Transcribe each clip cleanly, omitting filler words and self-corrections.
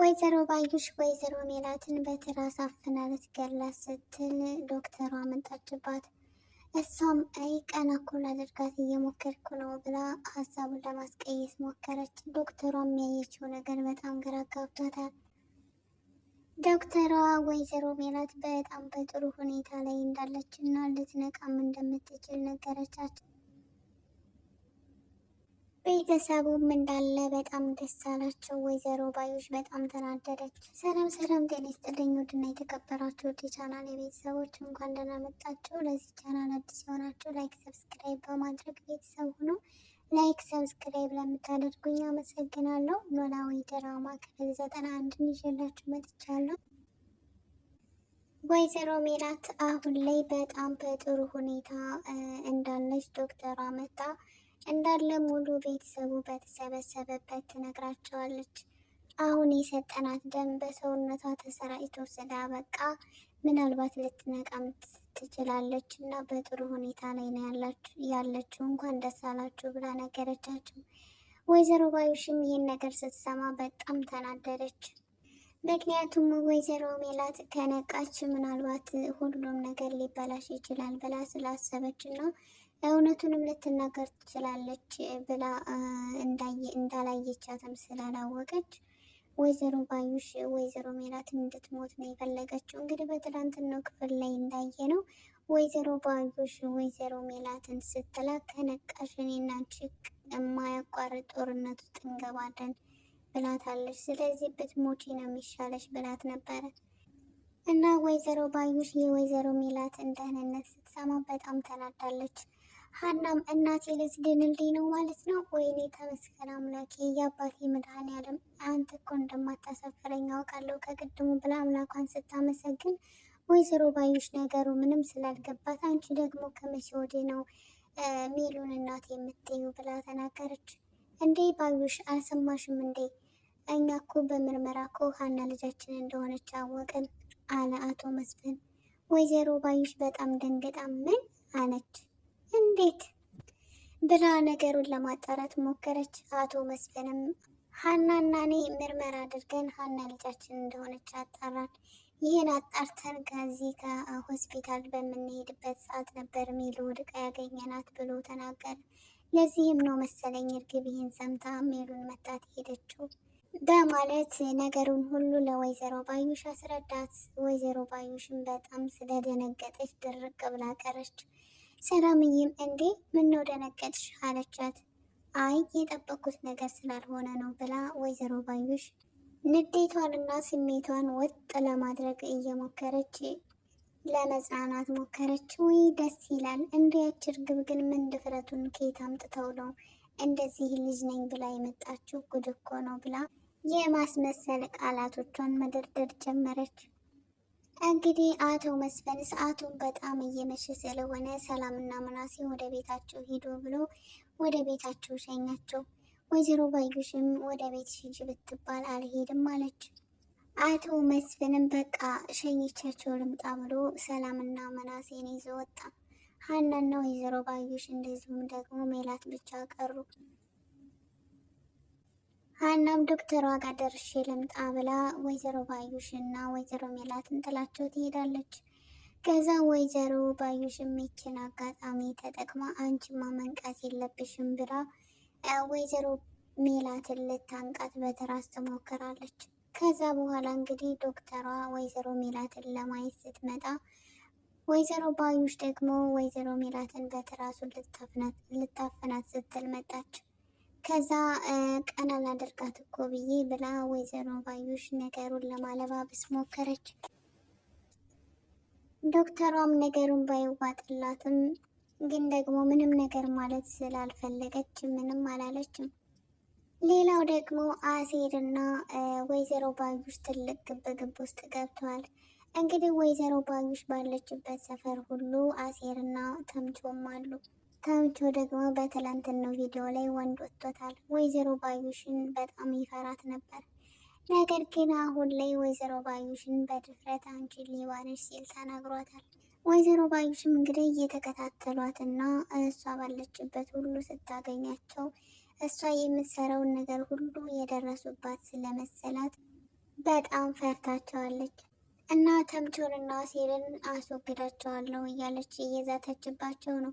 ወይዘሮ ባዩሽ ወይዘሮ ሜላትን በትራስ አፍና ልትገላት ስትል ዶክተሯ መጣችባት። እሷም አይ ቀና እኮ ላደርጋት እየሞከርኩ ነው ብላ ሀሳቡን ለማስቀየስ ሞከረች። ዶክተሯም ያየችው ነገር በጣም ግራ ጋብቷታል። ዶክተሯ ወይዘሮ ሜላት በጣም በጥሩ ሁኔታ ላይ እንዳለች እና ልትነቃም እንደምትችል ነገረቻቸው። ቤተሰቡም እንዳለ በጣም ደስ አላቸው። ወይዘሮ ባዩሽ በጣም ተናደደች። ሰላም ሰላም፣ ጤና ይስጥልኝ ውድና የተከበራችሁ ውድ ቻናል የቤተሰቦች እንኳን ደህና መጣችሁ። ለዚህ ቻናል አዲስ የሆናችሁ ላይክ፣ ሰብስክራይብ በማድረግ ቤተሰብ ሁኑ። ላይክ ሰብስክራይብ ለምታደርጉኝ አመሰግናለሁ። ኖላዊ ድራማ ክፍል 91 ይዤላችሁ መጥቻለሁ። ወይዘሮ ሜላት አሁን ላይ በጣም በጥሩ ሁኔታ እንዳለች ዶክተሯ መጣ እንዳለ ሙሉ ቤተሰቡ በተሰበሰበበት ትነግራቸዋለች። አሁን የሰጠናት ደም በሰውነቷ ተሰራጭቶ ስላበቃ ምናልባት ልትነቃም ትችላለች እና በጥሩ ሁኔታ ላይ ነው ያለችው፣ እንኳን ደስ አላችሁ ብላ ነገረቻቸው። ወይዘሮ ባዩሽም ይህን ነገር ስትሰማ በጣም ተናደደች። ምክንያቱም ወይዘሮ ሜላት ከነቃች ምናልባት ሁሉም ነገር ሊበላሽ ይችላል ብላ ስላሰበች እና እውነቱንም ልትናገር ትችላለች ብላ እንዳላየቻትም ስላላወቀች ወይዘሮ ባዩሽ ወይዘሮ ሜላትን እንድትሞት ነው የፈለገችው። እንግዲህ በትላንትናው ክፍል ላይ እንዳየ ነው ወይዘሮ ባዩሽ ወይዘሮ ሜላትን ስትላ ከነቃሽ እኔና አንቺ የማያቋርጥ ጦርነት ውስጥ እንገባለን ብላታለች። ስለዚህ ብትሞቺ ነው የሚሻለች ብላት ነበረ እና ወይዘሮ ባዩሽ የወይዘሮ ሜላትን ደህንነት ስትሰማ በጣም ተናዳለች። ሀናም እናቴ ልትድንልኝ ነው ማለት ነው? ወይኔ ተመስገን አምላኬ፣ የአባቴ መድኃኔዓለም አንተ እኮ እንደማታሳፍረኝ አውቃለሁ ከቅድሙ ብላ አምላኳን ስታመሰግን፣ ወይዘሮ ባዩሽ ነገሩ ምንም ስላልገባት አንቺ ደግሞ ከመቼ ወዲህ ነው ሜሉን እናቴ የምትዩ ብላ ተናገረች። እንዴ ባዩሽ አልሰማሽም እንዴ? እኛ እኮ በምርመራ እኮ ሀና ልጃችን እንደሆነች አወቅን አለ አቶ መስፍን። ወይዘሮ ባዩሽ በጣም ደንግጣ ምን አለች? እንዴት ብላ ነገሩን ለማጣራት ሞከረች። አቶ መስፍንም ሀናና እኔ ምርመራ አድርገን ሀና ልጃችን እንደሆነች አጣራን። ይህን አጣርተን ከዚህ ከሆስፒታል በምንሄድበት ሰዓት ነበር ሜሉ ወድቃ ያገኘናት ብሎ ተናገረ። ለዚህም ነው መሰለኝ እርግብ ይህን ሰምታ ሜሉን መታት ሄደችው በማለት ነገሩን ሁሉ ለወይዘሮ ባዩሽ አስረዳት። ወይዘሮ ባዩሽን በጣም ስለደነገጠች ድርቅ ብላ ቀረች። ሰላምዬም እንዴ ምነው ደነገጥሽ አለቻት። አይ የጠበቁት ነገር ስላልሆነ ነው ብላ ወይዘሮ ባዩሽ ንዴቷንና ስሜቷን ወጥ ለማድረግ እየሞከረች ለመጽናናት ሞከረች። ወይ ደስ ይላል። እንዲያች እርግብ ግን ምን ድፍረቱን ከየት አምጥተው ነው እንደዚህ ልጅ ነኝ ብላ የመጣችው? ጉድ እኮ ነው ብላ የማስመሰል ቃላቶቿን መደርደር ጀመረች። እንግዲህ አቶ መስፍን ሰዓቱን በጣም እየመሸ ስለሆነ ሰላምና ምናሴ ወደ ቤታቸው ሂዱ ብሎ ወደ ቤታቸው ሸኛቸው። ወይዘሮ ባዩሽም ወደ ቤት ሂጂ ብትባል አልሄድም አለች። አቶ መስፍንም በቃ ሸኝቻቸው ልምጣ ብሎ ሰላምና ምናሴን ይዞ ወጣ። ሀናና ወይዘሮ ባዩሽ እንደዚሁም ደግሞ ሜላት ብቻ ቀሩ። ሀናም ዶክተሯ ጋር ደርሼ ልምጣ ብላ ወይዘሮ ባዩሽ እና ወይዘሮ ሜላትን ጥላቸው ትሄዳለች። ከዛ ወይዘሮ ባዩሽም ይችን አጋጣሚ ተጠቅማ አንቺማ መንቃት የለብሽም ብላ ወይዘሮ ሜላትን ልታንቃት በትራስ ትሞክራለች። ከዛ በኋላ እንግዲህ ዶክተሯ ወይዘሮ ሜላትን ለማየት ስትመጣ ወይዘሮ ባዩሽ ደግሞ ወይዘሮ ሜላትን በትራሱ ልታፈናት ስትል መጣች። ከዛ ቀና ላደርጋት እኮ ብዬ ብላ ወይዘሮ ባዩሽ ነገሩን ለማለባበስ ሞከረች። ዶክተሯም ነገሩን ባይዋጥላትም ግን ደግሞ ምንም ነገር ማለት ስላልፈለገች ምንም አላለችም። ሌላው ደግሞ አሴርና ወይዘሮ ባዩሽ ትልቅ ግብግብ ውስጥ ገብተዋል። እንግዲህ ወይዘሮ ባዩሽ ባለችበት ሰፈር ሁሉ አሴርና ተምቾም አሉ። ተምቾ ደግሞ በትላንትናው ቪዲዮ ላይ ወንድ ወጥቶታል። ወይዘሮ ባዩሽን በጣም ይፈራት ነበር። ነገር ግን አሁን ላይ ወይዘሮ ባዩሽን በድፍረት አንቺ ሌባ ነሽ ሲል ተናግሯታል። ወይዘሮ ባዩሽም እንግዲህ እየተከታተሏትና እሷ ባለችበት ሁሉ ስታገኛቸው እሷ የምትሰራውን ነገር ሁሉ የደረሱባት ስለመሰላት በጣም ፈርታቸዋለች እና ተምቾንና አሴርን አስወግዳቸዋለሁ እያለች እየዛተችባቸው ነው።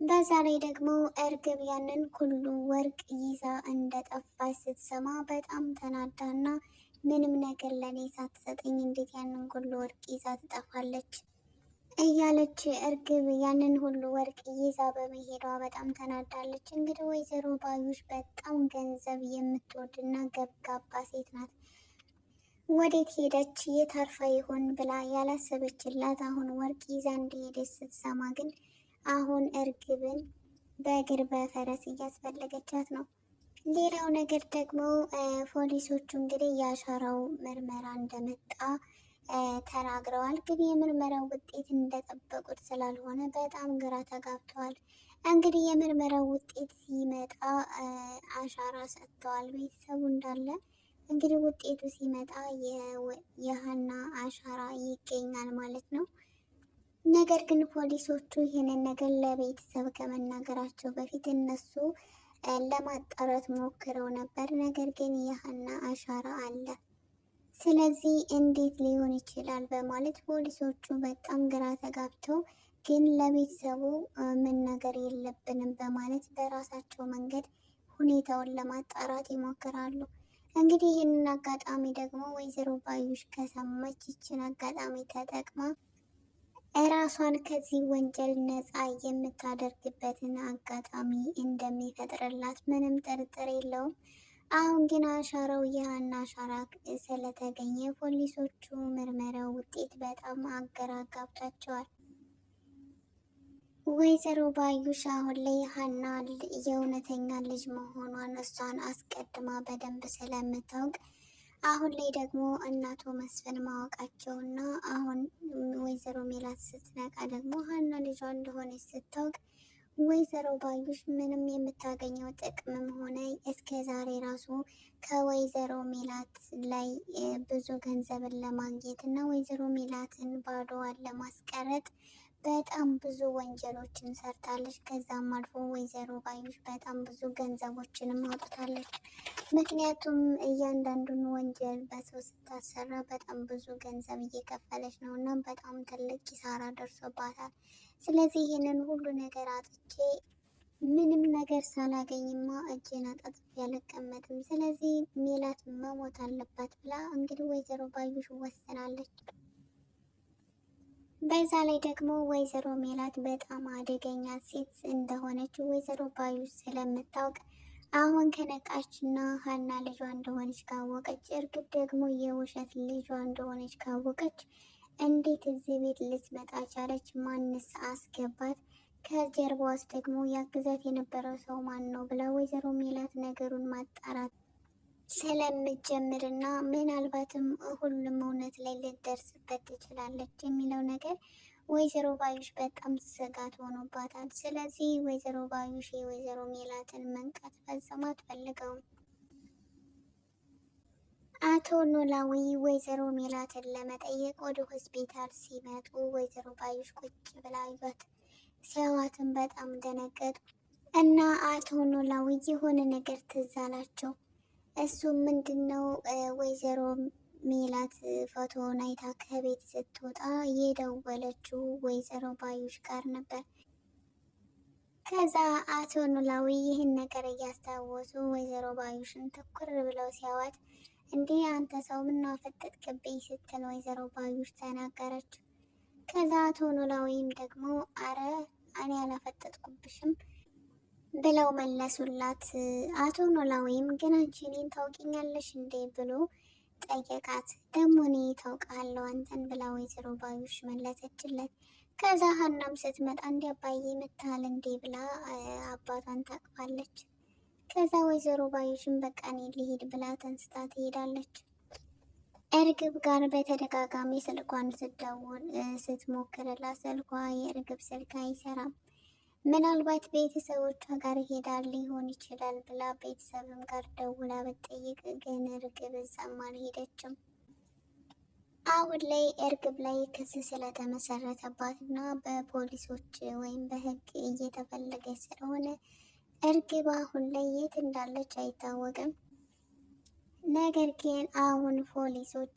በዛ ላይ ደግሞ እርግብ ያንን ሁሉ ወርቅ ይዛ እንደጠፋች ስትሰማ በጣም ተናዳና ምንም ነገር ለኔ ሳትሰጠኝ እንዴት ያንን ሁሉ ወርቅ ይዛ ትጠፋለች እያለች እርግብ ያንን ሁሉ ወርቅ ይዛ በመሄዷ በጣም ተናዳለች። እንግዲህ ወይዘሮ ባዩሽ በጣም ገንዘብ የምትወድና ገብጋባ ሴት ናት። ወዴት ሄደች የት አርፋ ይሆን ብላ ያላሰበችላት አሁን ወርቅ ይዛ እንደሄደች ስትሰማ ግን አሁን እርግብን በእግር በፈረስ እያስፈለገቻት ነው። ሌላው ነገር ደግሞ ፖሊሶቹ እንግዲህ የአሻራው ምርመራ እንደመጣ ተናግረዋል። ግን የምርመራው ውጤት እንደጠበቁት ስላልሆነ በጣም ግራ ተጋብተዋል። እንግዲህ የምርመራው ውጤት ሲመጣ አሻራ ሰጥተዋል ቤተሰቡ እንዳለ። እንግዲህ ውጤቱ ሲመጣ የሀና አሻራ ይገኛል ማለት ነው። ነገር ግን ፖሊሶቹ ይህንን ነገር ለቤተሰብ ከመናገራቸው በፊት እነሱ ለማጣራት ሞክረው ነበር። ነገር ግን የሀና አሻራ አለ። ስለዚህ እንዴት ሊሆን ይችላል በማለት ፖሊሶቹ በጣም ግራ ተጋብተው ግን ለቤተሰቡ መናገር የለብንም በማለት በራሳቸው መንገድ ሁኔታውን ለማጣራት ይሞክራሉ። እንግዲህ ይህንን አጋጣሚ ደግሞ ወይዘሮ ባዩሽ ከሰማች ይችን አጋጣሚ ተጠቅማ እራሷን ከዚህ ወንጀል ነፃ የምታደርግበትን አጋጣሚ እንደሚፈጥርላት ምንም ጥርጥር የለውም። አሁን ግን አሻራው የሀና አሻራ ስለተገኘ ፖሊሶቹ ምርመራው ውጤት በጣም አገራጋብታቸዋል። ወይዘሮ ባዩሽ አሁን ላይ ሀና የእውነተኛ ልጅ መሆኗን እሷን አስቀድማ በደንብ ስለምታውቅ አሁን ላይ ደግሞ እናቶ መስፍን ማወቃቸውና አሁን ወይዘሮ ሜላት ስትነቃ ደግሞ ሀና ልጇ እንደሆነች ስታውቅ ወይዘሮ ባዩሽ ምንም የምታገኘው ጥቅምም ሆነ እስከ ዛሬ ራሱ ከወይዘሮ ሜላት ላይ ብዙ ገንዘብን ለማግኘት እና ወይዘሮ ሜላትን ባዶዋን ለማስቀረት በጣም ብዙ ወንጀሎችን ሰርታለች። ከዛም አልፎ ወይዘሮ ባዩሽ በጣም ብዙ ገንዘቦችንም አውጥታለች። ምክንያቱም እያንዳንዱን ወንጀል በሰው ስታሰራ በጣም ብዙ ገንዘብ እየከፈለች ነው እና በጣም ትልቅ ኪሳራ ደርሶባታል። ስለዚህ ይህንን ሁሉ ነገር አጥቼ ምንም ነገር ሳላገኝማ እጄን አጣጥፌ አልቀመጥም፣ ስለዚህ ሜላት መሞት አለባት ብላ እንግዲህ ወይዘሮ ባዩሽ ወስናለች። በዛ ላይ ደግሞ ወይዘሮ ሜላት በጣም አደገኛ ሴት እንደሆነች ወይዘሮ ባዩሽ ስለምታውቅ አሁን ከነቃችና ሀና ልጇ እንደሆነች ካወቀች፣ እርግብ ደግሞ የውሸት ልጇ እንደሆነች ካወቀች እንዴት እዚህ ቤት ልትመጣ ቻለች? ማንስ አስገባት? ከጀርባዋስ ደግሞ ያግዛት የነበረው ሰው ማን ነው ብላ ወይዘሮ ሜላት ነገሩን ማጣራት ስለምጀምርና ምናልባትም ሁሉም እውነት ላይ ልትደርስበት ትችላለች የሚለው ነገር ወይዘሮ ባዩሽ በጣም ስጋት ሆኖባታል። ስለዚህ ወይዘሮ ባዩሽ የወይዘሮ ሜላትን መንቃት ፈጽሞ አትፈልገውም። አቶ ኖላዊ ወይዘሮ ሜላትን ለመጠየቅ ወደ ሆስፒታል ሲመጡ ወይዘሮ ባዩሽ ቁጭ ብላ አዩት። ሲያዋትን በጣም ደነገጡ እና አቶ ኖላዊ የሆነ ነገር ትዝ አላቸው። እሱም ምንድነው ወይዘሮ ሜላት ፎቶውን አይታ ከቤት ስትወጣ የደወለችው ወይዘሮ ባዩሽ ጋር ነበር። ከዛ አቶ ኖላዊ ይህን ነገር እያስታወሱ ወይዘሮ ባዩሽን ትኩር ብለው ሲያዋት እንዲህ አንተ ሰው ምነው አፈጠጥክብኝ ስትል ወይዘሮ ባዩሽ ተናገረች። ከዛ አቶ ኖላዊም ደግሞ አረ እኔ አላፈጠጥኩብሽም ብለው መለሱላት። አቶ ኖላዊም ግን አንቺ እኔን ታውቂኛለሽ እንዴ ብሎ ጠየቃት። ደግሞ እኔ ታውቃለሁ አንተን ብላ ወይዘሮ ባዩሽ መለሰችለት። ከዛ ሀናም ስትመጣ እንዲ አባዬ መታል እንዴ ብላ አባቷን ታቅፋለች። ከዛ ወይዘሮ ባዩሽን በቃ እኔ ልሂድ ብላ ተንስታ ትሄዳለች። እርግብ ጋር በተደጋጋሚ ስልኳን ስትደውል ስትሞክርላት ስልኳ የእርግብ ስልክ አይሰራም። ምናልባት ቤተሰቦቿ ጋር ሄዳ ሊሆን ይችላል ብላ ቤተሰብም ጋር ደውላ ብትጠይቅ ግን እርግብ እዛም አልሄደችም። አሁን ላይ እርግብ ላይ ክስ ስለተመሰረተባት እና በፖሊሶች ወይም በሕግ እየተፈለገች ስለሆነ እርግብ አሁን ላይ የት እንዳለች አይታወቅም። ነገር ግን አሁን ፖሊሶች